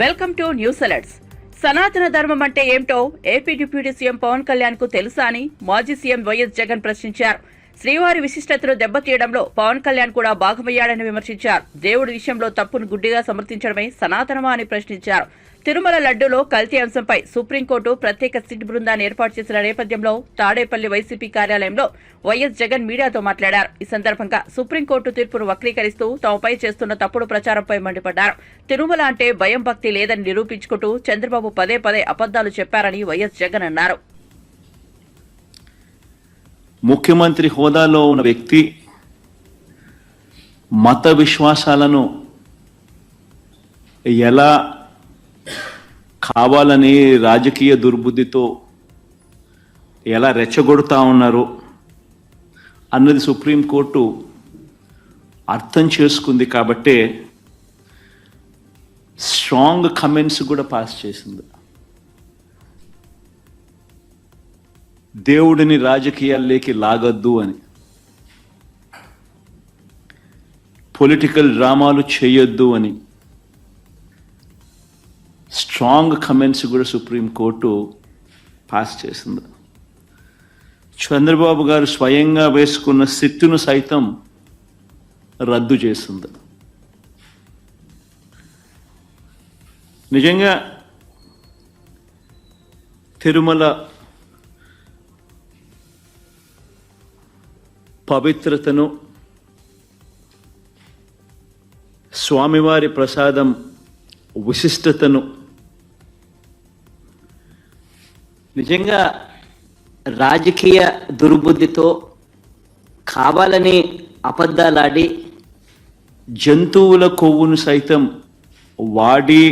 Welcome to news alerts. సనాతన ధర్మం అంటే ఏమిటో AP deputy CM Pavan Kalyan కు తెలుసా అని మాజీ సీఎం వైఎస్ జగన్ ప్రశ్నించారు. శ్రీవారి విశిష్టతను దెబ్బతీయడంలో పవన్ కళ్యాణ్ కూడా భాగమయ్యాడని విమర్శించారు. దేవుడి విషయంలో తప్పును గుడ్డిగా సమర్థించడమే సనాతనమా అని ప్రశ్నించారు. తిరుమల లడ్డూలో కల్తీ అంశంపై సుప్రీంకోర్టు ప్రత్యేక సిట్ బృందాన్ని ఏర్పాటు చేసిన నేపథ్యంలో తాడేపల్లి వైసీపీ కార్యాలయంలో వైఎస్ జగన్ మీడియాతో మాట్లాడారు. ఈ సందర్భంగా సుప్రీంకోర్టు తీర్పును వక్రీకరిస్తూ తమపై చేస్తున్న తప్పుడు ప్రచారంపై మండిపడ్డారు. తిరుమల అంటే భయం భక్తి లేదని నిరూపించుకుంటూ చంద్రబాబు పదే పదే అబద్దాలు చెప్పారని వైఎస్ జగన్ అన్నారు. ముఖ్యమంత్రి హోదాలో ఉన్న వ్యక్తి మత విశ్వాసాలను ఎలా కావాలని రాజకీయ దుర్బుద్ధితో ఎలా రెచ్చగొడతా ఉన్నారు అన్నది సుప్రీంకోర్టు అర్థం చేసుకుంది. కాబట్టే స్ట్రాంగ్ కమెంట్స్ కూడా పాస్ చేసింది. దేవుడిని రాజకీయాల్లోకి లాగద్దు అని, పొలిటికల్ డ్రామాలు చేయొద్దు అని స్ట్రాంగ్ కమెంట్స్ కూడా సుప్రీంకోర్టు పాస్ చేసింది. చంద్రబాబు గారు స్వయంగా వేసుకున్న సిట్టును సైతం రద్దు చేసింది. నిజంగా తిరుమల పవిత్రతను, స్వామివారి ప్రసాదం విశిష్టతను నిజంగా రాజకీయ దుర్బుద్ధితో కావాలని అబద్ధాలాడి జంతువుల కొవ్వును సైతం వాడి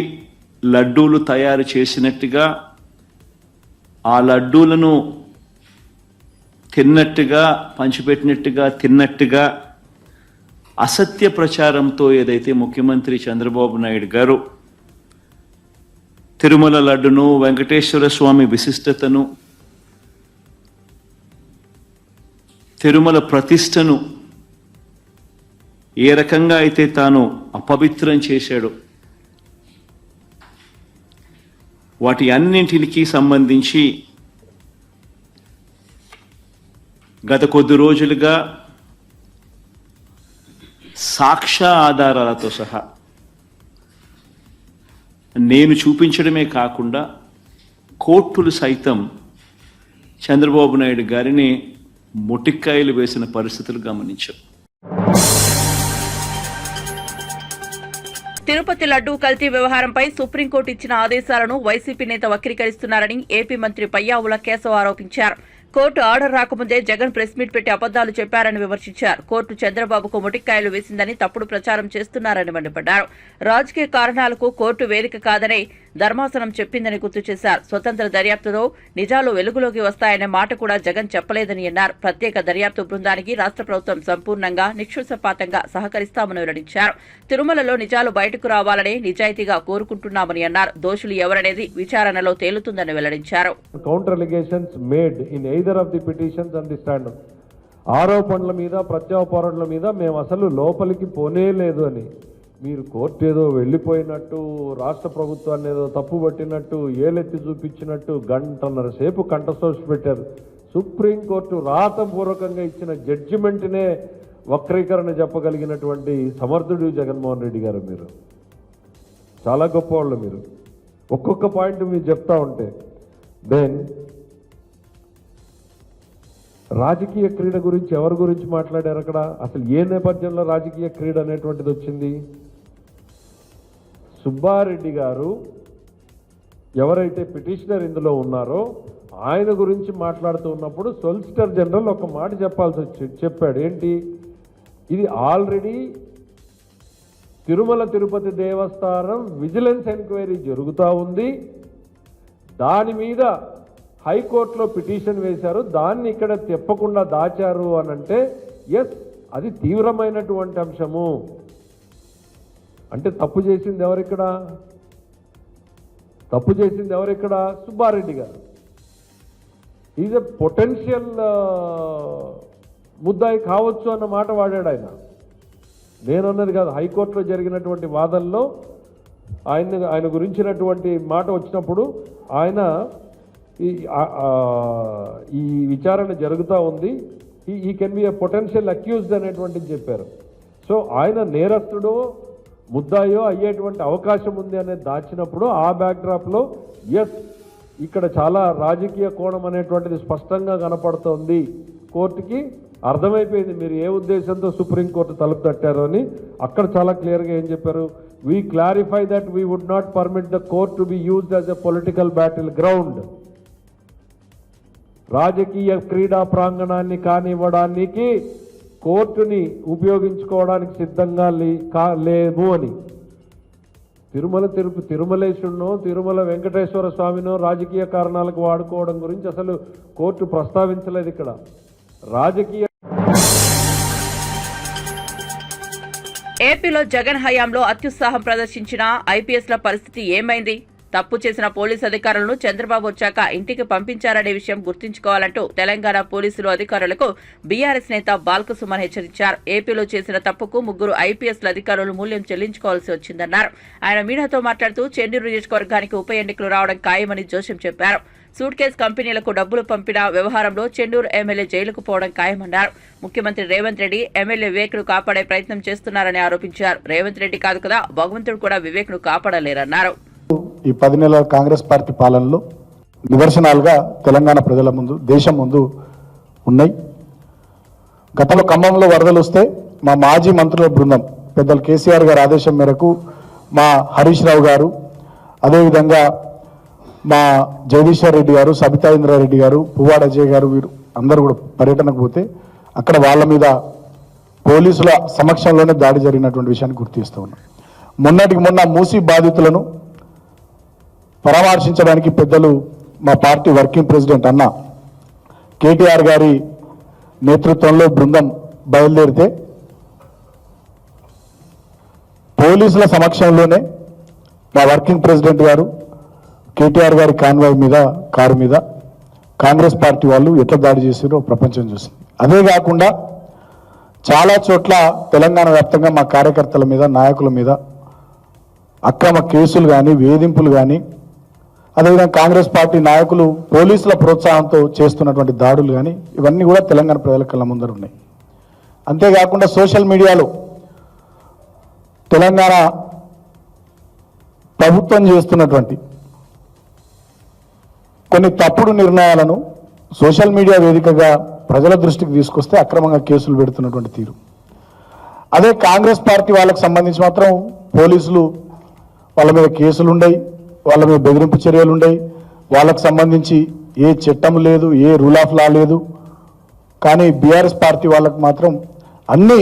లడ్డూలు తయారు చేసినట్టుగా, ఆ లడ్డూలను తిన్నట్టుగా, పంచిపెట్టినట్టుగా తిన్నట్టుగా అసత్య ప్రచారంతో ఏదైతే ముఖ్యమంత్రి చంద్రబాబు నాయుడు గారు తిరుమల లడ్డును, వెంకటేశ్వర స్వామి విశిష్టతను, తిరుమల ప్రతిష్టను ఏ రకంగా అయితే తాను అపవిత్రం చేశాడో వాటి అన్నింటికి సంబంధించి గత కొద్ది రోజులుగా సాక్ష్య ఆధారాలతో సహా నేను చూపించడమే కాకుండా కోర్టులు సైతం చంద్రబాబు నాయుడు గారిని మొటిక్కాయలు వేసిన పరిస్థితులు గమనించారు. తిరుపతి లడ్డూ కల్తీ వ్యవహారంపై సుప్రీంకోర్టు ఇచ్చిన ఆదేశాలను వైసీపీ నేత వక్రీకరిస్తున్నారని ఏపీ మంత్రి పయ్యావుల కేశవ్ ఆరోపించారు. కోర్టు ఆర్డర్ రాకముందే జగన్ ప్రెస్ మీట్ పెట్టి అబద్దాలు చెప్పారని విమర్శించారు. కోర్టు చంద్రబాబుకు మొటిక్కాయలు వేసిందని తప్పుడు ప్రచారం చేస్తున్నారని మండిపడ్డారు. రాజకీయ కారణాలకు కోర్టు వేదిక కాదని ధర్మాసనం చెప్పిందని గుర్తు చేశారు. స్వతంత్ర దర్యాప్తులో నిజాలు వెలుగులోకి వస్తాయనే మాట కూడా జగన్ చెప్పలేదని అన్నారు. ప్రత్యేక దర్యాప్తు బృందానికి రాష్ట్ర ప్రభుత్వం సంపూర్ణంగా నిష్పక్షపాతంగా సహకరిస్తామని వెల్లడించారు. తిరుమలలో నిజాలు బయటకు రావాలని నిజాయితీగా కోరుకుంటున్నామని అన్నారు. దోషులు ఎవరనేది విచారణలో తేలుతుందని వెల్లడించారు. ఆరోపణల మీద, ప్రత్యారోపణల మీద మేము అసలు లోపలికి పోనే లేదు అని మీరు కోర్టు ఏదో వెళ్ళిపోయినట్టు, రాష్ట్ర ప్రభుత్వాన్ని ఏదో తప్పు పట్టినట్టు, ఏలెత్తి చూపించినట్టు గంటన్నర సేపు కంఠశోష పెట్టారు. సుప్రీంకోర్టు రాతపూర్వకంగా ఇచ్చిన జడ్జిమెంట్నే వక్రీకరణ చెప్పగలిగినటువంటి సమర్థుడు జగన్మోహన్ రెడ్డి గారు. మీరు చాలా గొప్పవాళ్ళు. మీరు ఒక్కొక్క పాయింట్ మీరు చెప్తా ఉంటే దెన్ రాజకీయ క్రీడ గురించి ఎవరి గురించి మాట్లాడారు అక్కడ? అసలు ఏ నేపథ్యంలో రాజకీయ క్రీడ అనేటువంటిది వచ్చింది? సుబ్బారెడ్డి గారు ఎవరైతే పిటిషనర్ ఇందులో ఉన్నారో ఆయన గురించి మాట్లాడుతూ ఉన్నప్పుడు సొలిసిటర్ జనరల్ ఒక మాట చెప్పాడు. ఏంటి? ఇది ఆల్రెడీ తిరుపతి దేవస్థానం విజిలెన్స్ ఎంక్వైరీ జరుగుతూ ఉంది, దాని మీద హైకోర్టులో పిటిషన్ వేశారు, దాన్ని ఇక్కడ చెప్పకుండా దాచారు అని అంటే ఎస్, అది తీవ్రమైనటువంటి అంశము. అంటే తప్పు చేసింది ఎవరిక్కడ? సుబ్బారెడ్డి గారు. ఈజ్ ఎ పొటెన్షియల్ ముద్దాయి కావచ్చు అన్న మాట వాడాడు ఆయన. నేనన్నది కాదు. హైకోర్టులో జరిగినటువంటి వాదనలో ఆయన గురించినటువంటి మాట వచ్చినప్పుడు ఆయన ఈ విచారణ జరుగుతూ ఉంది, ఈ can be a potential accused అనేటువంటిది చెప్పారు. సో ఆయన నేరస్తుడో ముద్దాయో అయ్యేటువంటి అవకాశం ఉంది అనేది దాచినప్పుడు ఆ బ్యాక్డ్రాప్లో ఎస్ ఇక్కడ చాలా రాజకీయ కోణం అనేటువంటిది స్పష్టంగా కనపడుతోంది. కోర్టుకి అర్థమైపోయింది మీరు ఏ ఉద్దేశంతో సుప్రీంకోర్టు తలుపు తట్టారు అని. అక్కడ చాలా క్లియర్గా ఏం చెప్పారు, we clarify that we would not permit the court to be used as a political battle ground. రాజకీయ క్రీడా ప్రాంగణాన్ని కానివ్వడానికి కోర్టుని ఉపయోగించుకోవడానికి సిద్ధంగా లేము అని. తిరుమలేశుడినో తిరుమల వెంకటేశ్వర స్వామినో రాజకీయ కారణాలకు వాడుకోవడం గురించి అసలు కోర్టు ప్రస్తావించలేదు. ఇక్కడ రాజకీయ ఏపీలో జగన్ హయాంలో అత్యుత్సాహం ప్రదర్శించిన ఐపీఎస్ల పరిస్థితి ఏమైంది? తప్పు చేసిన పోలీసు అధికారులను చంద్రబాబు వచ్చాక ఇంటికి పంపించారనే విషయం గుర్తుంచుకోవాలంటూ తెలంగాణ పోలీసులు అధికారులకు బీఆర్ఎస్ నేత బాల్కసుమన్ హెచ్చరించారు. ఏపీలో చేసిన తప్పుకు 3 ఐపీఎస్ల అధికారులు మూల్యం చెల్లించుకోవాల్సి వచ్చిందన్నారు. ఆయన మీడియాతో మాట్లాడుతూ చెన్నూరు నియోజకవర్గానికి ఉప ఎన్నికలు రావడం ఖాయమని జోస్యం చెప్పారు. సూట్ కేసు కంపెనీలకు డబ్బులు పంపిన వ్యవహారంలో చెన్నూరు ఎమ్మెల్యే జైలుకు పోవడం ఖాయమన్నారు. ముఖ్యమంత్రి రేవంత్ రెడ్డి ఎమ్మెల్యే వివేక్ను కాపాడే ప్రయత్నం చేస్తున్నారని ఆరోపించారు. రేవంత్ రెడ్డి కాదు కదా, భగవంతుడు కూడా వివేక్ను కాపాడలేరన్నారు. ఈ 10 నెలల కాంగ్రెస్ పార్టీ పాలనలో నిదర్శనాలుగా తెలంగాణ ప్రజల ముందు, దేశం ముందు ఉన్నాయి. గతంలో ఖమ్మంలో వరదలు వస్తే మా మాజీ మంత్రుల బృందం పెద్దలు కేసీఆర్ గారి ఆదేశం మేరకు మా హరీష్ రావు గారు, అదేవిధంగా మా జగదీశ్వర్ రెడ్డి గారు, సబితా ఇంద్రారెడ్డి గారు, పువ్వాడ అజయ్ గారు, వీరు అందరూ కూడా పర్యటనకు పోతే అక్కడ వాళ్ళ మీద పోలీసుల సమక్షంలోనే దాడి జరిగినటువంటి విషయాన్ని గుర్తు చేస్తూ ఉన్నాం. మొన్నటికి మొన్న మూసీ బాధితులను పరామర్శించడానికి పెద్దలు మా పార్టీ వర్కింగ్ ప్రెసిడెంట్ అన్న కేటీఆర్ గారి నేతృత్వంలో బృందం బయలుదేరితే పోలీసుల సమక్షంలోనే మా వర్కింగ్ ప్రెసిడెంట్ గారు కేటీఆర్ గారి కాన్వాయ్ మీద, కారు మీద కాంగ్రెస్ పార్టీ వాళ్ళు ఎట్లా దాడి చేశారో ప్రపంచం చూసింది. అదే కాకుండా చాలా చోట్ల తెలంగాణ వ్యాప్తంగా మా కార్యకర్తల మీద, నాయకుల మీద అక్రమ కేసులు కానీ, వేధింపులు కానీ, అదేవిధంగా కాంగ్రెస్ పార్టీ నాయకులు పోలీసుల ప్రోత్సాహంతో చేస్తున్నటువంటి దాడులు కానీ, ఇవన్నీ కూడా తెలంగాణ ప్రజల కళ్ళ ముందర ఉన్నాయి. అంతేకాకుండా సోషల్ మీడియాలో తెలంగాణ ప్రభుత్వం చేస్తున్నటువంటి కొన్ని తప్పుడు నిర్ణయాలను సోషల్ మీడియా వేదికగా ప్రజల దృష్టికి తీసుకొస్తే అక్రమంగా కేసులు పెడుతున్నటువంటి తీరు. అదే కాంగ్రెస్ పార్టీ వాళ్ళకి సంబంధించి మాత్రం పోలీసులు వాళ్ళ మీద కేసులు ఉన్నాయి, వాళ్ళ మీద బెదిరింపు చర్యలు ఉన్నాయి, వాళ్ళకు సంబంధించి ఏ చట్టం లేదు, ఏ రూల్ ఆఫ్ లా లేదు. కానీ బీఆర్ఎస్ పార్టీ వాళ్ళకు మాత్రం అన్నీ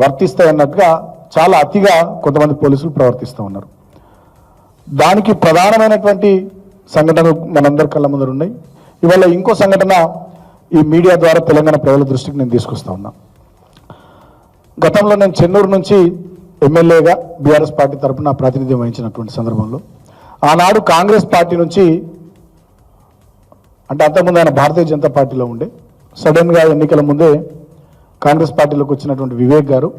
వర్తిస్తాయి అన్నట్టుగా చాలా అతిగా కొంతమంది పోలీసులు ప్రవర్తిస్తూ ఉన్నారు. దానికి ప్రధానమైనటువంటి సంఘటనలు మనందరి కళ్ళ ముందర ఉన్నాయి. ఇవాళ ఇంకో సంఘటన ఈ మీడియా ద్వారా తెలంగాణ ప్రజల దృష్టికి నేను తీసుకొస్తా ఉన్నా. గతంలో నేను చెన్నూరు నుంచి ఎమ్మెల్యేగా బీఆర్ఎస్ పార్టీ తరఫున ప్రాతినిధ్యం వహించినటువంటి సందర్భంలో ఆనాడు కాంగ్రెస్ పార్టీ నుంచి, అంటే అంతకుముందు ఆయన భారతీయ జనతా పార్టీలో ఉండే, సడన్గా ఎన్నికల ముందే కాంగ్రెస్ పార్టీలోకి వచ్చినటువంటి వివేక్ గారు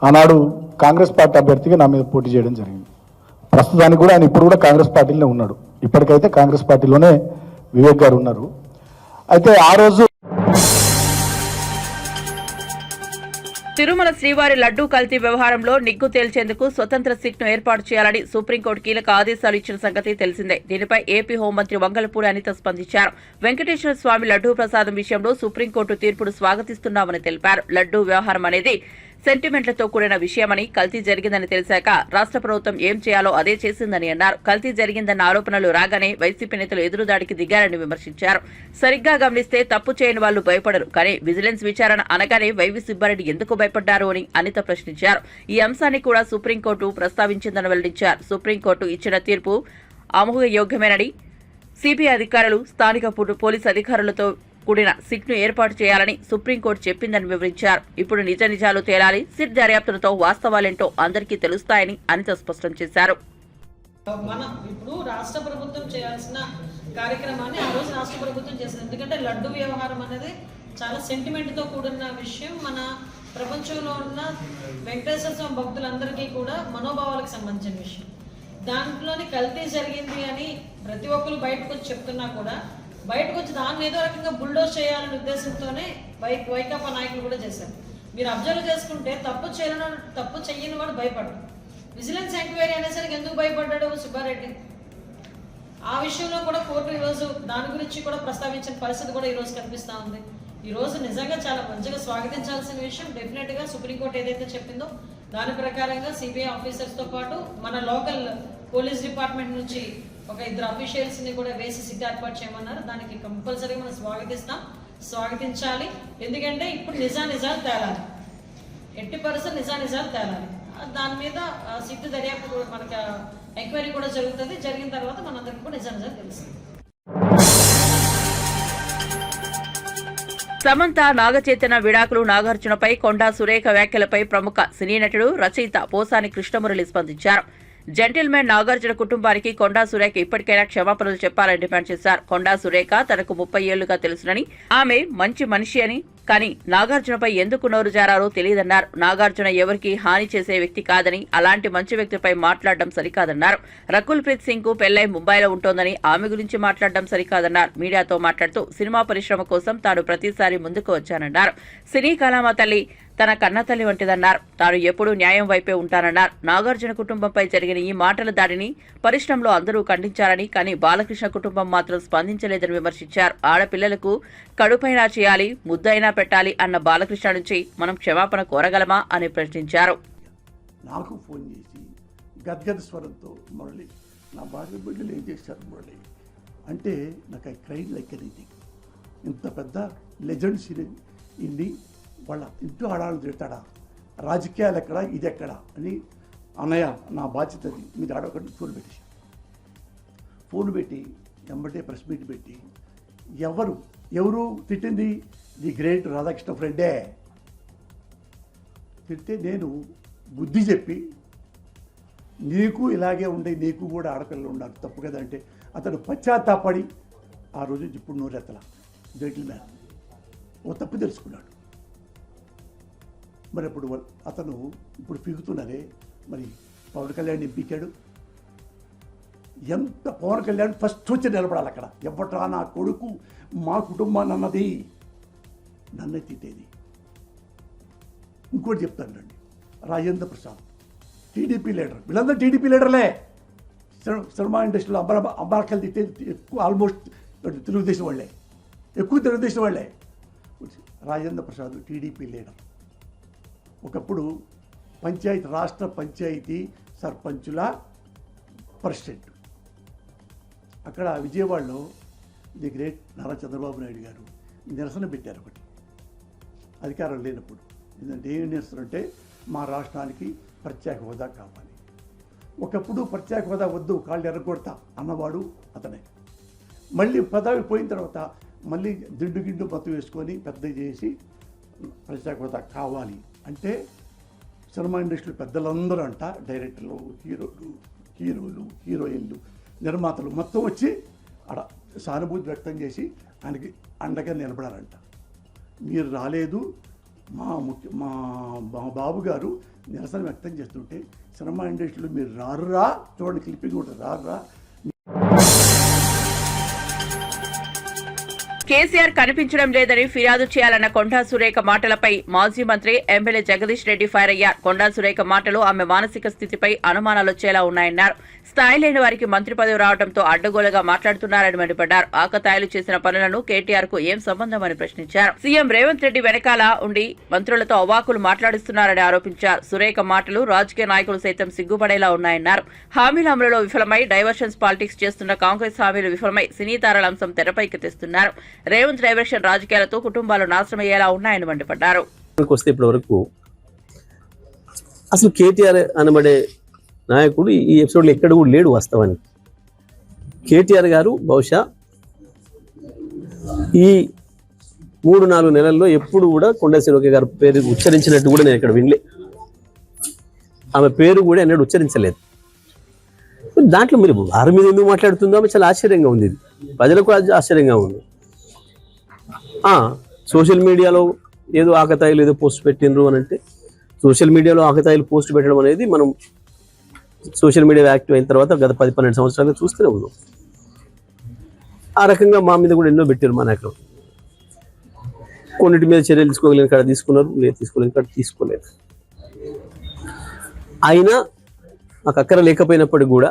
ఆనాడు కాంగ్రెస్ పార్టీ అభ్యర్థిగా నా మీద పోటీ చేయడం జరిగింది. ప్రస్తుతానికి కూడా ఆయన ఇప్పుడు కూడా కాంగ్రెస్ పార్టీలోనే ఉన్నాడు. ఇప్పటికైతే కాంగ్రెస్ పార్టీలోనే వివేక్ గారు ఉన్నారు. అయితే ఆ రోజు తిరుమల శ్రీవారి లడ్డూ కల్తీ వ్యవహారంలో నిగ్గు తేల్చేందుకు స్వతంత్ర సిట్ను ఏర్పాటు చేయాలని సుప్రీంకోర్టు కీలక ఆదేశాలు ఇచ్చిన సంగతి తెలిసిందే. దీనిపై ఏపీ హోంమంత్రి వంగలపూడి అనిత స్పందించారు. వెంకటేశ్వర స్వామి లడ్డూ ప్రసాదం విషయంలో సుప్రీంకోర్టు తీర్పును స్వాగతిస్తున్నామని తెలిపారు. లడ్డూ వ్యవహారం అనేది సెంటిమెంట్లతో కూడిన విషయమని, కల్తీ జరిగిందని తెలిసాక రాష్ట్ర ప్రభుత్వం ఏం చేయాలో అదే చేసిందని అన్నారు. కల్తీ జరిగిందన్న ఆరోపణలు రాగానే వైసీపీ నేతలు ఎదురుదాడికి దిగారని విమర్శించారు. సరిగ్గా గమనిస్తే తప్పు చేయని వాళ్లు భయపడరు, కానీ విజిలెన్స్ విచారణ అనగానే వైవి సుబ్బారెడ్డి ఎందుకు భయపడ్డారు అని అనిత ప్రశ్నించారు. ఈ అంశాన్ని కూడా సుప్రీంకోర్టు ప్రస్తావించిందని వెల్లడించారు. సుప్రీంకోర్టు ఇచ్చిన తీర్పు ఆమోదయోగ్యమేనని, సిబిఐ అధికారులు, స్థానిక పోలీసు అధికారులతో కూడిన సిట్ను ఏర్పాటు చేయాలని సుప్రీంకోర్టు చెప్పిందని వివరించారు. ఇప్పుడు నిజ నిజాలు తేలాలి, సిట్ దర్యాప్తులతో వాస్తవాలేంటో అందరికీ తెలుస్తాయని అనిత స్పష్టం చేశారు. మనం ఇప్పుడు రాష్ట్ర ప్రభుత్వం చేయాల్సిన కార్యక్రమాన్ని ఆ రోజు రాష్ట్ర ప్రభుత్వం చేసింది. ఎందుకంటే లడ్డు వ్యవహారం అనేది చాలా సెంటిమెంట్తో కూడిన విషయం. మన ప్రపంచంలో ఉన్న వెంకటేశ్వర స్వామి భక్తులందరికీ కూడా మనోభావాలకు సంబంధించిన విషయం. దాంట్లోని కల్తీ జరిగింది అని ప్రతి ఒక్కరు బయటకు వచ్చి చెప్తున్నా కూడా బయటకు వచ్చి దాన్ని ఏదో రకంగా బుల్డోజ్ చేయాలనే ఉద్దేశంతోనే వైకాపా నాయకులు కూడా చేశారు. మీరు అబ్జర్వ్ చేసుకుంటే తప్పు చెయ్యని వాడు భయపడ్డాడు. విజిలెన్స్ ఎంక్వైరీ అనేసరికి ఎందుకు భయపడ్డాడు సుబ్బారెడ్డి? ఆ విషయంలో కూడా కోర్టు ఈరోజు దాని గురించి కూడా ప్రస్తావించిన పరిస్థితి కూడా ఈరోజు కనిపిస్తూ ఉంది. ఈరోజు నిజంగా చాలా మంచిగా స్వాగతించాల్సిన విషయం. డెఫినెట్గా సుప్రీంకోర్టు ఏదైతే చెప్పిందో దాని ప్రకారంగా సిబిఐ ఆఫీసర్స్తో పాటు మన లోకల్ పోలీస్ డిపార్ట్మెంట్ నుంచి ఒక 2 అఫీషియల్స్ని కూడా వేసి సిట్ ఏర్పాటు చేయమన్నారు. దానికి కంపల్సరీగా మనం స్వాగతించాలి. ఎందుకంటే ఇప్పుడు నిజాలు తేలాలి, ఎట్టి పరిస్థితులు నిజాలు తేలాలి. దాని మీద సిట్ దర్యాప్తు మనకు ఎంక్వైరీ కూడా జరుగుతుంది. జరిగిన తర్వాత మనందరికీ కూడా నిజాలు తెలుస్తుంది. సమంత నాగచైతన్య విడాకులు నాగార్జునపై కొండా సురేఖ వ్యాఖ్యలపై ప్రముఖ సినీ నటుడు రచయిత పోసాని కృష్ణమురళి స్పందించారు. జెంటిల్మెన్ నాగార్జున కుటుంబానికి కొండా సురేఖ ఇప్పటికైనా క్షమాపణలు చెప్పాలని డిమాండ్ చేశారు. కొండా సురేఖ తనకు 30 ఏళ్లుగా తెలుసునని, ఆమె మంచి మనిషి అని, కానీ నాగార్జునపై ఎందుకు నోరు జారారో తెలియదన్నారు. నాగార్జున ఎవరికి హాని చేసే వ్యక్తి కాదని, అలాంటి మంచి వ్యక్తిపై మాట్లాడడం సరికాదన్నారు. రకుల్ ప్రీత్ సింగ్ కు పెళ్లై ముంబైలో ఉంటోందని, ఆమె గురించి మాట్లాడడం సరికాదన్నారు. మీడియాతో మాట్లాడుతూ సినిమా పరిశ్రమ కోసం తాను ప్రతిసారి ముందుకు వచ్చానన్నారు. సినీ కళామ తల్లి తన కన్నతల్లి వంటిదన్నారు. తాను ఎప్పుడూ న్యాయం వైపే ఉంటానన్నారు. నాగార్జున కుటుంబంపై జరిగిన ఈ మాటల దాడిని పరిశ్రమలో అందరూ ఖండించారని, కానీ బాలకృష్ణ కుటుంబం మాత్రం స్పందించలేదని విమర్శించారు. ఆడపిల్లలకు కడుపైనా చేయాలి, ముద్దైనా పెట్టాలి అన్న బాలకృష్ణ నుంచి మనం క్షమాపణ కోరగలమా అని ప్రశ్నించారు. నాకు ఫోన్ చేసి గద్గద స్వరంతో, మురళి నా భార్య బిడ్డలు ఏం చేశారు మురళి అంటే, నాకు ఐ క్రైడ్ లైక్ ఎనీథింగ్. ఇంత పెద్ద లెజెండ్స్ ఇన్ని వాళ్ళ ఇంట్లో ఆడాలని తిడతాడా, రాజకీయాలు ఎక్కడ, ఇది ఎక్కడ అని. అన్నయ్య నా బాధ్యత అది, మీరు ఆడొకటి ఫోన్ పెట్టి వెంబటే ప్రెస్ మీట్ పెట్టి ఎవరు తిట్టింది, ది గ్రేట్ రాధాకృష్ణ ఫ్రెండే తిడితే నేను బుద్ధి చెప్పి, నీకు ఇలాగే ఉండే, నీకు కూడా ఆడపిల్లలు ఉండాలి, తప్పు కదా అంటే అతను పశ్చాత్తాపడి ఆ రోజు ఇప్పుడు నోరెత్తల జెంటిల్మెన్ ఓ తప్పు తెలుసుకున్నాడు. మరి అప్పుడు అతను ఇప్పుడు పీకుతున్నారే, మరి పవన్ కళ్యాణ్ పీకాడు. ఎంత పవన్ కళ్యాణ్ ఫస్ట్ వచ్చి నిలబడాలి అక్కడ. ఎవట్రా నా కొడుకు మా కుటుంబాన్ని అన్నది, నన్నే తిట్టేది. ఇంకోటి చెప్తానండి, రాజేంద్ర ప్రసాద్ టీడీపీ లీడర్, వీళ్ళందరూ టీడీపీ లీడర్లే. సినిమా ఇండస్ట్రీలో అబ్బారకలు తిట్టేది ఎక్కువ, ఆల్మోస్ట్ తెలుగుదేశం వాళ్ళే, ఎక్కువ తెలుగుదేశం వాళ్ళే. Rajendra Prasad TDP leader. ఒకప్పుడు రాష్ట్ర పంచాయతీ సర్పంచుల ప్రెసిడెంట్. అక్కడ విజయవాడలో ది గ్రేట్ నారా చంద్రబాబు నాయుడు గారు నిరసన పెట్టారు ఒకటి, అధికారం లేనప్పుడు. ఎందుకంటే ఏం నిరసన అంటే, మా రాష్ట్రానికి ప్రత్యేక హోదా కావాలి. ఒకప్పుడు ప్రత్యేక హోదా వద్దు, కాళ్ళు ఎర్రగొడతా అన్నవాడు అతనే. మళ్ళీ పదవి పోయిన తర్వాత మళ్ళీ దిండు మత్తు వేసుకొని పెద్ద చేసి ప్రత్యేక హోదా కావాలి అంటే, సినిమా ఇండస్ట్రీ పెద్దలందరూ అంట, డైరెక్టర్లు, హీరోయిన్లు, నిర్మాతలు మొత్తం వచ్చి అక్కడ సానుభూతి వ్యక్తం చేసి ఆయనకి అండగా నిలబడారంట. మీరు రాలేదు, మా బాబు గారు నిరసన వ్యక్తం చేస్తుంటే సినిమా ఇండస్ట్రీలో మీరు రారురా, చూడండి క్లిప్పింగ్ కూడా రారురా. కేసీఆర్ కనిపించడం లేదని ఫిర్యాదు చేయాలన్న కొండా సురేఖ మాటలపై మాజీ మంత్రి ఎమ్మెల్యే జగదీష్ రెడ్డి ఫైర్ అయ్యారు. కొండా సురేఖ మాటలు ఆమె మానసిక స్థితిపై అనుమానాలొచ్చేలా ఉన్నాయన్నారు. స్థాయి లేని వారికి మంత్రి పదవి రావడంతో అడ్డగోలుగా మాట్లాడుతున్నారని మండిపడ్డారు. ఆకతాయిలు చేసిన పనులను కేటీఆర్ కు ఏం సంబంధమని ప్రశ్నించారు. సీఎం రేవంత్ రెడ్డి వెనకాల ఉండి మంత్రులతో అవాకులు మాట్లాడిస్తున్నారని ఆరోపించారు. సురేఖ మాటలు రాజకీయ నాయకులు సైతం సిగ్గుపడేలా ఉన్నాయన్నారు. హామీల అమలులో విఫలమై డైవర్షన్స్ పాలిటిక్స్ చేస్తున్న కాంగ్రెస్ హామీలు విఫలమై సినీ తారల అంశం తెరపైకి తెస్తున్నారు. రేవంత్ డైవర్షన్ రాజకీయాలతో కుటుంబాలు నాశనమయ్యేలా ఉన్నాయని మండిపడ్డారు. ఇప్పటి వరకు అసలు కేటీఆర్ అనబడే నాయకుడు ఈ ఎపిసోడ్లో ఎక్కడ కూడా లేడు. వాస్తవానికి కేటీఆర్ గారు బహుశా ఈ 3-4 నెలల్లో ఎప్పుడు కూడా కొండా సురేఖ గారు పేరు ఉచ్చరించినట్టు కూడా నేను ఇక్కడ వినలే. ఆమె పేరు కూడా ఎన్నడూ ఉచ్చరించలేదు. దాంట్లో మీరు వారి మీద ఎందుకు మాట్లాడుతుందో ఆమె చాలా ఆశ్చర్యంగా ఉంది. ప్రజలకు ఆశ్చర్యంగా ఉంది. సోషల్ మీడియాలో ఏదో ఆకతాయిలు ఏదో పోస్ట్ పెట్టినరు అని అంటే, సోషల్ మీడియాలో ఆకతాయిలు పోస్ట్ పెట్టడం అనేది మనం సోషల్ మీడియా యాక్టివ్ అయిన తర్వాత గత 10-12 సంవత్సరాలుగా చూస్తూనే ఉన్నాం. ఆ రకంగా మా మీద కూడా ఎన్నో పెట్టారు మా నాయకులు. కొన్నిటి మీద చర్యలు తీసుకోగలిగిన కాడ తీసుకున్నారు, లేదు తీసుకోలేని కాడ తీసుకోలేదు. అయినా మాకు అక్కర లేకపోయినప్పటికీ కూడా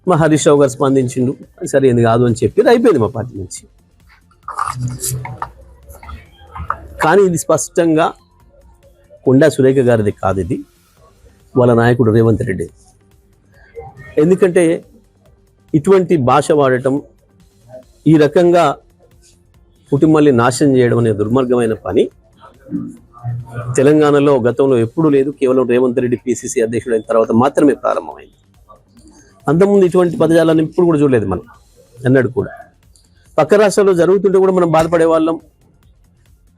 మా హరీష్ రావు గారు స్పందించిండు, అది సరైనది కాదు అని చెప్పి అయిపోయింది మా పార్టీ నుంచి. కానీ ఇది స్పష్టంగా కొండా సురేఖ గారిది కాదు, ఇది వాళ్ళ నాయకుడు రేవంత్ రెడ్డి. ఎందుకంటే ఇటువంటి భాష వాడటం, ఈ రకంగా కుటుంబాన్ని నాశనం చేయడం అనే దుర్మార్గమైన పని తెలంగాణలో గతంలో ఎప్పుడూ లేదు. కేవలం రేవంత్ రెడ్డి పిసిసి అధ్యక్షుడు అయిన తర్వాత మాత్రమే ప్రారంభమైంది. అంతకుముందు ఇటువంటి పదజాలను ఇప్పుడు కూడా చూడలేదు మనం ఎన్నడూ కూడా. పక్క రాష్ట్రాల్లో జరుగుతుంటే కూడా మనం బాధపడే వాళ్ళం,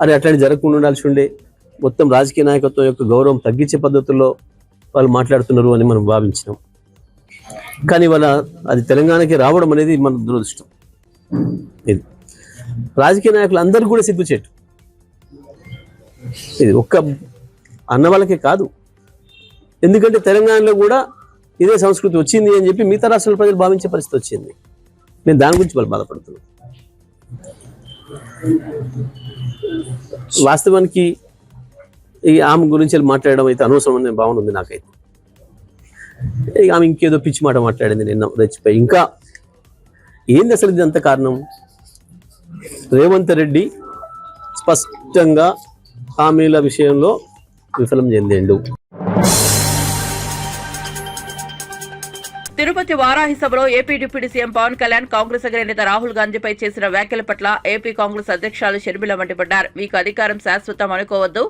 అరే అట్లాంటి జరగకుండా ఉండాల్సి ఉండే, మొత్తం రాజకీయ నాయకత్వం యొక్క గౌరవం తగ్గించే పద్ధతుల్లో వాళ్ళు మాట్లాడుతున్నారు అని మనం భావించినాం. కానీ వాళ్ళ అది తెలంగాణకి రావడం అనేది మన దురదృష్టం. ఇది రాజకీయ నాయకులు అందరికీ కూడా సిగ్గుచేటు. ఇది ఒక్క అన్న వాళ్ళకే కాదు, ఎందుకంటే తెలంగాణలో కూడా ఇదే సంస్కృతి వచ్చింది అని చెప్పి మిగతా రాష్ట్రాల ప్రజలు భావించే పరిస్థితి వచ్చింది. నేను దాని గురించి వాళ్ళు బాధపడుతున్నాను. వాస్తవానికి ఈ ఆమె గురించి మాట్లాడడం అయితే అనవసరం అనే భావన ఉంది నాకైతే. ఆమె ఇంకేదో పిచ్చి మాట మాట్లాడింది నిన్న రెచ్చిపోయి. ఇంకా ఏంది అసలు ఇది అంత కారణం? రేవంత్ రెడ్డి స్పష్టంగా హామీల విషయంలో విఫలం చెందిండు. తిరుపతి వారాహి సభలో AP deputy CM Pavan Kalyan Congress అగ్రనేత రాహుల్ గాంధీపై చేసిన వ్యాఖ్యల పట్ల ఏపీ కాంగ్రెస్ అధ్యక్షురాలు షర్మిల మండిపడ్డారు. మీకు అధికారం శాశ్వతం అనుకోవద్దు.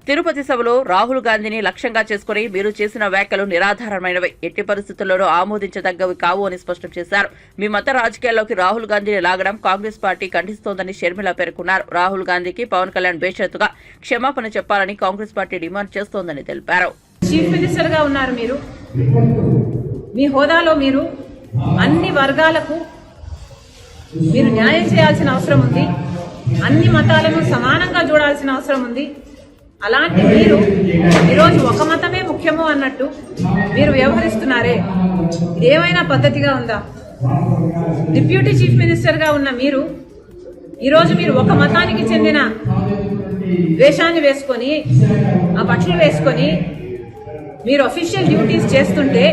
తిరుపతి సభలో రాహుల్ గాంధీని లక్ష్యంగా చేసుకుని మీరు చేసిన వ్యాఖ్యలు నిరాధారమైనవి, ఎట్టి పరిస్థితుల్లోనూ ఆమోదించదగ్గవి కావు అని స్పష్టం చేశారు. మీ మత రాజకీయాల్లోకి రాహుల్ గాంధీని లాగడం కాంగ్రెస్ పార్టీ ఖండిస్తోందని షర్మిల పేర్కొన్నారు. రాహుల్ గాంధీకి పవన్ కళ్యాణ్ బేషరతుగా క్షమాపణ చెప్పాలని కాంగ్రెస్ పార్టీ డిమాండ్ చేస్తోందని తెలిపారు. చీఫ్ మినిస్టర్ గా ఉన్నారు మీరు, మీ హోదాలో మీరు అన్ని వర్గాలకు మీరు న్యాయం చేయాల్సిన అవసరం ఉంది, అన్ని మతాలను సమానంగా చూడాల్సిన అవసరం ఉంది. అలాంటి మీరు ఈరోజు ఒక మతమే ముఖ్యము అన్నట్టు మీరు వ్యవహరిస్తున్నారే, ఇదేమైనా పద్ధతిగా ఉందా? డిప్యూటీ చీఫ్ మినిస్టర్ గా ఉన్న మీరు ఈరోజు మీరు ఒక మతానికి చెందిన వేషాన్ని వేసుకొని, ఆ బట్టలు వేసుకొని మీరు అఫీషియల్ డ్యూటీస్ చేస్తుంటే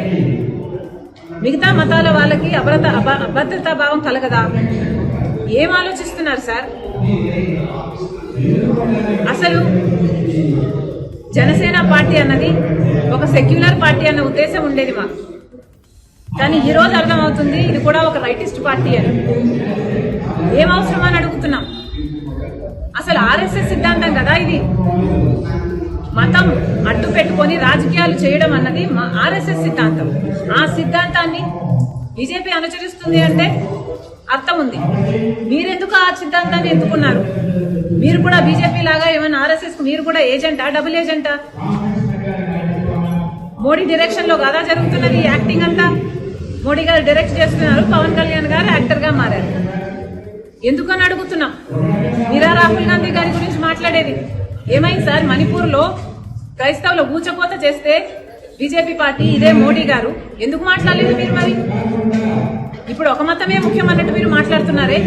మిగతా మతాల వాళ్ళకి అభద్రతా భావం కలగదా? ఏం ఆలోచిస్తున్నారు సార్? అసలు జనసేన పార్టీ అన్నది ఒక సెక్యులర్ పార్టీ అన్న ఉద్దేశం ఉండేది మాకు, కానీ ఈ రోజు అర్థమవుతుంది ఇది కూడా ఒక రైటిస్ట్ పార్టీ అని. ఏం అవసరం అని అడుగుతున్నాం. అసలు ఆర్ఎస్ఎస్ సిద్ధాంతం కదా ఇది. మతం అడ్డు పెట్టుకొని రాజకీయాలు చేయడం అన్నది ఆర్ఎస్ఎస్ సిద్ధాంతం. ఆ సిద్ధాంతాన్ని బీజేపీ అనుసరిస్తుంది అంటే అర్థం ఉంది. మీరెందుకు ఆ సిద్ధాంతాన్ని ఎందుకున్నారు? మీరు కూడా బీజేపీ లాగా ఏమైనా ఆర్ఎస్ఎస్ మీరు కూడా ఏజెంటా, డబుల్ ఏజెంటా? మోడీ డైరెక్షన్ లో కదా జరుగుతున్నది యాక్టింగ్ అంతా. మోడీ గారు డైరెక్ట్ చేస్తున్నారు, పవన్ కళ్యాణ్ గారు యాక్టర్ గా మారారు. ఎందుకని అడుగుతున్నాం. మీరా రాహుల్ గాంధీ గారి గురించి మాట్లాడేది ఏమైంది సార్? మణిపూర్ లో క్రైస్తవుల ఊచకోత చేస్తే బీజేపీ పార్టీ, ఇదే మోడీ గారు ఎందుకు మాట్లాడలేదు మీరు? మరి ఇప్పుడు ఒక మతమే ముఖ్యం అన్నట్టు మీరు మాట్లాడుతున్నారే,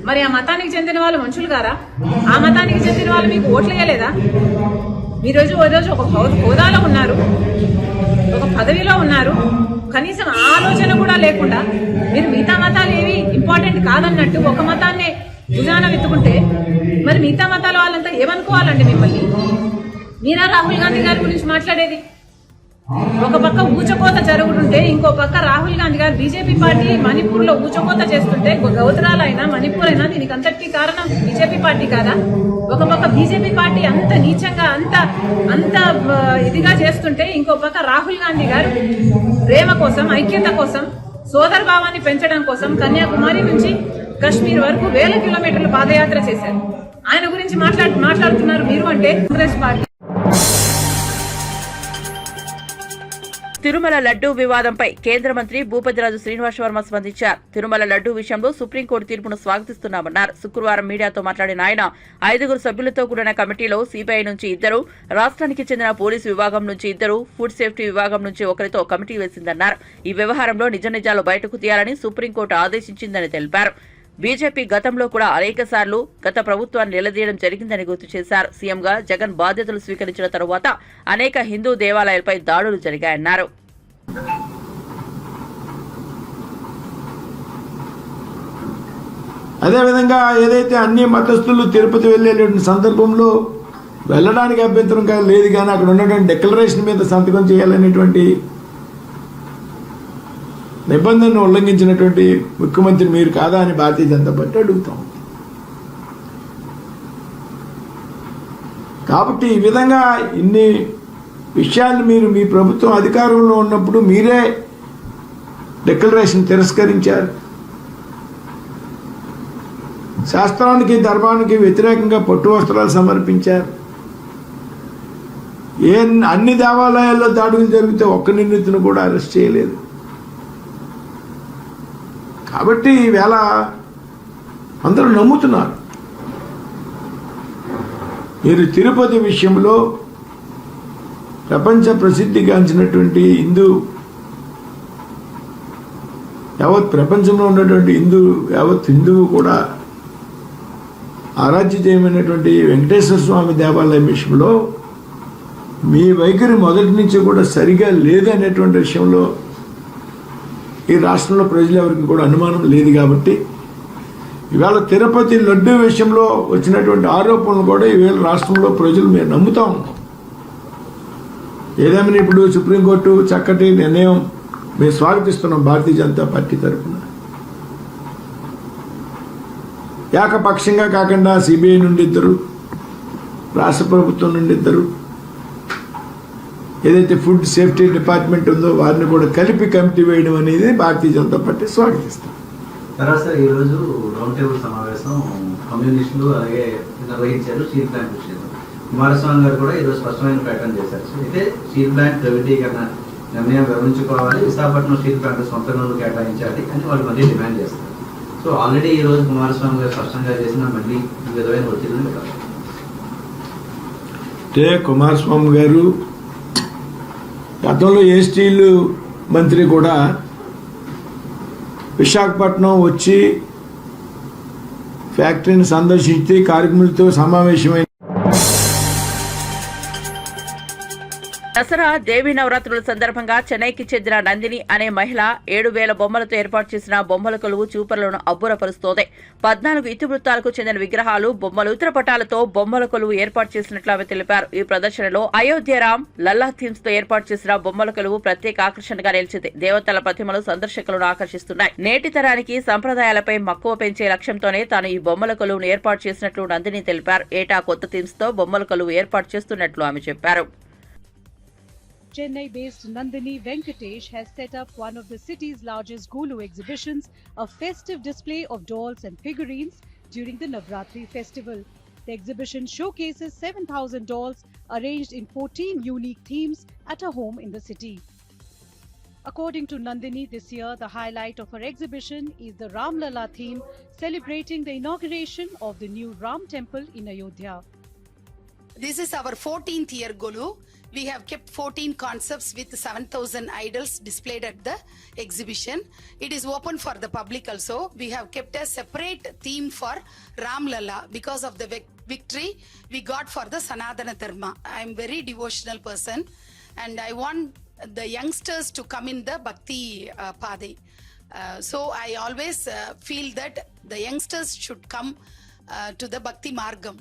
మరి ఆ మతానికి చెందిన వాళ్ళు మనుషులు గారా? ఆ మతానికి చెందిన వాళ్ళు మీకు ఓట్లు వేయలేదా? మీరు రోజు ఒక హోదాలో ఉన్నారు, ఒక పదవిలో ఉన్నారు, కనీసం ఆలోచన కూడా లేకుండా మీరు మిగతా మతాలు ఏవి ఇంపార్టెంట్ కాదన్నట్టు ఒక మతాన్నే భుజాన వెతుకుంటే మరి మిగతా మతాల వాళ్ళంతా ఏమనుకోవాలండి మిమ్మల్ని? మీరా రాహుల్ గాంధీ గారి గురించి మాట్లాడేది? ఒక పక్క ఊచకోత జరుగుతుంటే ఇంకో పక్క రాహుల్ గాంధీ గారు బీజేపీ పార్టీ మణిపూర్ లో ఊచకోత చేస్తుంటే, గౌతరాలైనా మణిపూర్ అయినా దీనికి అంతటికీ కారణం బీజేపీ పార్టీ కాదా? ఒక పక్క బీజేపీ పార్టీ అంత నీచంగా అంత ఇదిగా చేస్తుంటే, ఇంకో పక్క రాహుల్ గాంధీ గారు ప్రేమ కోసం, ఐక్యత కోసం, సోదర భావాన్ని పెంచడం కోసం కన్యాకుమారి నుంచి కశ్మీర్ వరకు 1000 కిలోమీటర్లు పాదయాత్ర చేశారు. ఆయన గురించి మాట్లాడుతున్నారు మీరు అంటే కాంగ్రెస్ పార్టీ. తిరుమల లడ్డూ వివాదంపై కేంద్ర మంత్రి భూపతిరాజు శ్రీనివాస్ వర్మ స్పందించారు. తిరుమల లడ్డూ విషయంలో సుప్రీంకోర్టు తీర్పును స్వాగతిస్తున్నామన్నారు. శుక్రవారం మీడియాతో మాట్లాడిన ఆయన 5 సభ్యులతో కూడిన కమిటీలో సిబిఐ నుంచి 2, రాష్ట్రానికి చెందిన పోలీసు విభాగం నుంచి 2, ఫుడ్ సేఫ్టీ విభాగం నుంచి 1తో కమిటీ వేసిందన్నారు. ఈ వ్యవహారంలో నిజాలు బయటకు తీయాలని సుప్రీంకోర్టు ఆదేశించిందని తెలిపారు. బీజేపీ గతంలో కూడా అనేకసార్లు గత ప్రభుత్వాన్ని నిలదీయడం జరిగిందని గుర్తు చేశారు. సీఎంగా జగన్ బాధ్యతలు స్వీకరించిన తరువాత అనేక హిందూ దేవాలయాలపై దాడులు జరిగాయన్నారు. అదేవిధంగా ఏదైతే అన్ని మతస్థులు తిరుపతి వెళ్ళేటువంటి సందర్భంలో వెళ్ళడానికి అభ్యంతరం లేదు, కానీ అక్కడ ఉన్నటువంటి డిక్లరేషన్ మీద సంతకం చేయాలనేటువంటి నిబంధనను ఉల్లంఘించినటువంటి ముఖ్యమంత్రి మీరు కాదా అని భారతీయ జనతా పార్టీ అడుగుతాం. కాబట్టి ఈ విధంగా ఇన్ని విషయాలు మీరు మీ ప్రభుత్వం అధికారంలో ఉన్నప్పుడు మీరే డిక్లరేషన్ తిరస్కరించారు. శాస్త్రానికి ధర్మానికి వ్యతిరేకంగా పట్టు వస్త్రాలు సమర్పించారు. అన్ని దేవాలయాల్లో దాడులు జరిగితే ఒక్క నిందితును కూడా అరెస్ట్ చేయలేదు. కాబట్టి ఈవేళ అందరూ నమ్ముతున్నారు. మీరు తిరుపతి విషయంలో ప్రపంచ ప్రసిద్ధిగాంచినటువంటి యావత్ ప్రపంచంలో ఉన్నటువంటి యావత్ హిందువు కూడా ఆరాధ్య చేయమైనటువంటి వెంకటేశ్వర స్వామి దేవాలయం విషయంలో మీ వైఖరి మొదటి నుంచి కూడా సరిగా లేదనేటువంటి విషయంలో ఈ రాష్ట్రంలో ప్రజలు ఎవరికి కూడా అనుమానం లేదు. కాబట్టి ఇవాళ తిరుపతి లడ్డూ విషయంలో వచ్చినటువంటి ఆరోపణలు కూడా ఈవేళ రాష్ట్రంలో ప్రజలు మేము నమ్ముతా ఉన్నాం. ఏదేమైనా ఇప్పుడు సుప్రీంకోర్టు చక్కటి నిర్ణయం మేము స్వాగతిస్తున్నాం. భారతీయ జనతా పార్టీ తరఫున ఏకపక్షంగా కాకుండా సిబిఐ నుండి 2, రాష్ట్ర ప్రభుత్వం నుండి 2, ఏదైతే ఫుడ్ సేఫ్టీ డిపార్ట్మెంట్ ఉందో వారిని కూడా కలిపి కమిటీ వేయడం అనేది భారతీయ జనతా పార్టీ స్వాగతిస్తాం. తర్వాత ఈరోజు రౌండ్ టేబుల్ సమావేశం కమ్యూనిస్టులు అలాగే నిర్వహించారు. స్టీల్ ప్లాంట్ విషయంలో కుమారస్వామి గారు కూడా ఈరోజు స్పష్టమైన ప్రకటన చేశారు. అయితే స్టీల్ ప్లాంట్ ప్రైవేటీకరణ నిర్ణయం వివరించుకోవాలి, విశాఖపట్నం స్టీల్ ప్లాంట్ సొంత నిధులు కేటాయించాలి అని వాళ్ళు మళ్ళీ డిమాండ్ చేస్తారు. సో ఆల్రెడీ ఈరోజు కుమారస్వామి గారు స్పష్టంగా చేసిన మళ్ళీ ఈ విధమైన ఒత్తిడిని పెట్టాలి. అంటే కుమారస్వామి గారు గతంలో ఏ స్టీల్ మంత్రి కూడా విశాఖపట్నం వచ్చి ఫ్యాక్టరీని సందర్శించి కార్మికులతో సమావేశమైన దసరా దేవీ నవరాత్రుల సందర్భంగా చెన్నైకి చెందిన నందిని అనే మహిళ 7,000 బొమ్మలతో ఏర్పాటు చేసిన బొమ్మల కొలువు చూపరులను అబ్బురపరుస్తోంది. 14 ఇతివృత్తాలకు చెందిన విగ్రహాలు, బొమ్మలు, చిత్రపటాలతో బొమ్మల కొలువు ఏర్పాటు చేసినట్లు ఆమె తెలిపారు. ఈ ప్రదర్శనలో అయోధ్యరామ్, లల్లా థీమ్స్ తో ఏర్పాటు చేసిన బొమ్మల కొలువు ప్రత్యేక ఆకర్షణగా నిలిచింది. దేవతల ప్రతిమలు సందర్శకులను ఆకర్షిస్తున్నాయి. నేటి తరానికి సంప్రదాయాలపై మక్కువ పెంచే లక్ష్యంతోనే తాను ఈ బొమ్మల కొలువును ఏర్పాటు చేసినట్లు నందిని తెలిపారు. ఏటా కొత్త థీమ్స్ తో బొమ్మల కొలువు ఏర్పాటు చేస్తున్నట్లు ఆమె చెప్పారు. Chennai-based Nandini Venkatesh has set up one of the city's largest Golu exhibitions, a festive display of dolls and figurines during the Navratri festival. The exhibition showcases 7,000 dolls arranged in 14 unique themes at a home in the city. According to Nandini, this year the highlight of her exhibition is the Ram Lalla theme, celebrating the inauguration of the new Ram temple in Ayodhya. This is our 14th year Golu. We have kept 14 concepts with 7,000 idols displayed at the exhibition. It is open for the public also. We have kept a separate theme for Ram Lalla because of the victory we got for the Sanatana Dharma. I am very devotional person and I want the youngsters to come in the Bhakti Pade. So I always feel that the youngsters should come to the Bhakti Margam.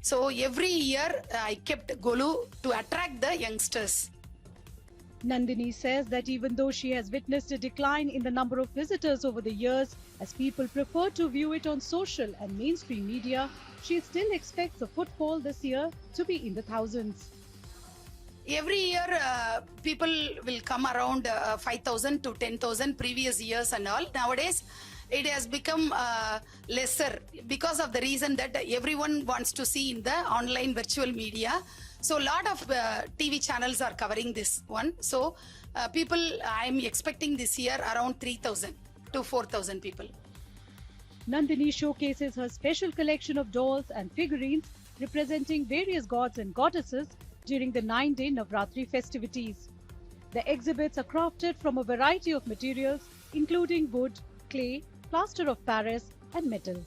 So every year I kept Golu to attract the youngsters. Nandini says that even though she has witnessed a decline in the number of visitors over the years, as people prefer to view it on social and mainstream media, she still expects the footfall this year to be in the thousands. Every year people will come around 5,000 to 10,000 previous years and all. Nowadays it has become lesser because of the reason that everyone wants to see in the online virtual media. So a lot of TV channels are covering this one. So people, I'm expecting this year around 3,000 to 4,000 people. Nandini showcases her special collection of dolls and figurines representing various gods and goddesses during the 9-day Navratri festivities. The exhibits are crafted from a variety of materials including wood, clay, plaster of Paris and metal.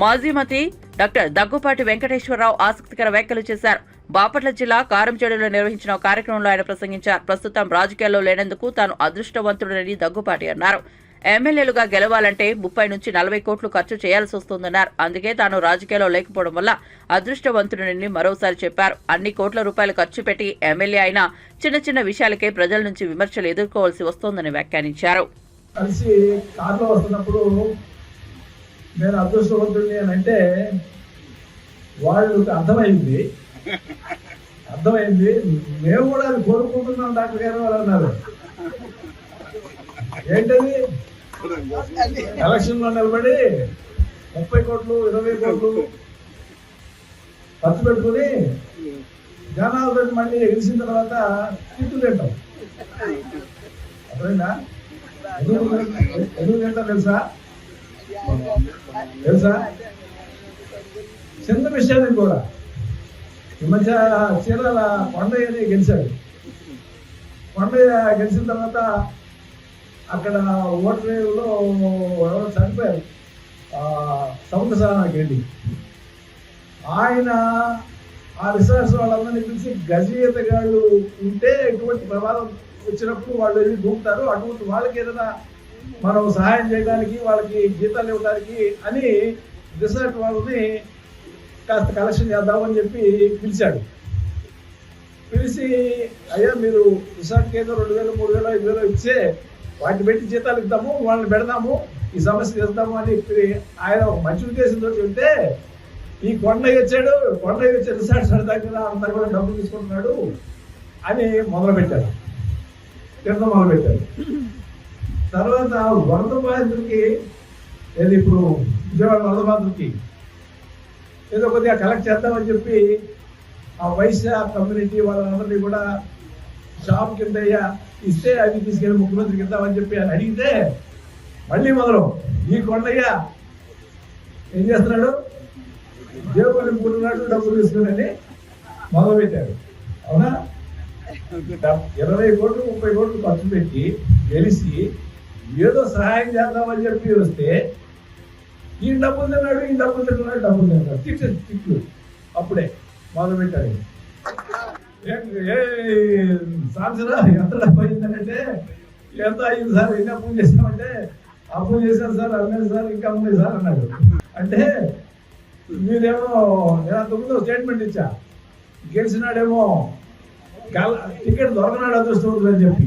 మాజీ మంత్రి doctor Daggubati Venkateswararao ఆసక్తికర వ్యాఖ్యలు చేశారు. బాపట్ల జిల్లా కారంచేడులో నిర్వహించిన కార్యక్రమంలో ఆయన ప్రసంగించారు. ప్రస్తుతం రాజకీయాల్లో లేనందుకు తాను అదృష్టవంతుడని దగ్గుపాటి అన్నారు. ఎమ్మెల్యేలుగా గెలవాలంటే 30 నుంచి 40 కోట్లు ఖర్చు చేయాల్సి వస్తుందన్నారు. అందుకే తాను రాజకీయాల్లో లేకపోవడం వల్ల అదృష్టవంతుడని మరోసారి చెప్పారు. అన్ని కోట్ల రూపాయలు ఖర్చు పెట్టి ఎమ్మెల్యే అయినా చిన్న చిన్న విషయాలకే ప్రజల నుంచి విమర్శలు ఎదుర్కోవాల్సి వస్తోందని వ్యాఖ్యానించారు. నేను అదృష్టవంతుడిని అని అంటే వాళ్ళకి అర్థమైంది. మేము కూడా అది కోరుకుంటున్నాం డాక్టర్ గారు వాళ్ళు అన్నారు. ఏంటది? ఎలక్షన్ లో నిలబడి 30 కోట్లు 20 కోట్లు ఖర్చు పెట్టుకుని జనాలతో మళ్ళీ గెలిచిన తర్వాత తిట్టు తింటాం. అర్థమైందా? ఎందుకు తింటాం తెలుసా? చిన్న విషయానికి కూడా ఈ మధ్య చీరాల కొండయ్యని గెలిచాడు. కొండయ్య గెలిచిన తర్వాత అక్కడ ఓటర్లో ఎవరో చనిపోయారు సముద్ర స్నానానికి వెళ్ళి. ఆయన ఆ రిసర్చ్ వాళ్ళందరినీ పిలిచి గజీతగాళ్ళు ఉంటే ఎటువంటి ప్రమాదం వచ్చినప్పుడు వాళ్ళు వెళ్ళి దూకుతారు, అటువంటి వాళ్ళకి ఏదైనా మనం సహాయం చేయడానికి వాళ్ళకి జీతాలు ఇవ్వడానికి అని రిసార్ట్ వాళ్ళని కాస్త కలెక్షన్ చేద్దామని చెప్పి పిలిచాడు. పిలిచి అయ్యా మీరు రిసార్ట్కి ఏదో 2,000 3,000 5,000 ఇచ్చే వాటిని పెట్టి జీతాలు ఇద్దాము, వాళ్ళని పెడదాము, ఈ సమస్య చేద్దాము అని ఆయన ఒక మంచి ఉద్దేశంతో చెప్తే ఈ కొండయ్య వచ్చి రిసార్ట్స్ పెడతాక అంతా కూడా డబ్బులు తీసుకుంటున్నాడు అని మొదలుపెట్టారు. తర్వాత వరద బాధితులకి ఏది ఇప్పుడు విజయవాడ వరద బాధితులకి ఏదో కొద్దిగా కలెక్ట్ చేద్దామని చెప్పి ఆ వైశ్య కమ్యూనిటీ వాళ్ళందరినీ కూడా షాప్ కింద ఇస్తే అవి తీసుకెళ్ళి ముఖ్యమంత్రికి ఇద్దామని చెప్పి అని అడిగితే మళ్ళీ మొదలు ఈ కొండయ్య ఏం చేస్తున్నాడు, దేవుడు నింపుకున్నాడు, డబ్బులు తీసుకుని మొదలుపెట్టాడు. అవునా? 20 కోట్లు 30 కోట్లు ఖర్చు పెట్టి గెలిచి ఏదో సహాయం చేద్దామని చెప్పి వస్తే ఈ డబ్బులు తిన్నాడు తిట్లు అప్పుడే మొదలు పెట్టాడు. సాంసరా ఎంత డబ్బు అయిందంటే ఎంత అయింది సార్, ఎన్ని అప్పులు చేసామంటే అప్పులు చేశాను సార్, అవ్వలేదు సార్, ఇంకా అమ్మలేదు సార్ అన్నాడు. అంటే మీరేమో నేను అంతకుముందు స్టేట్మెంట్ ఇచ్చా, గెలిచినాడేమో టికెట్ దొరకనాడు అదృష్టం అని చెప్పి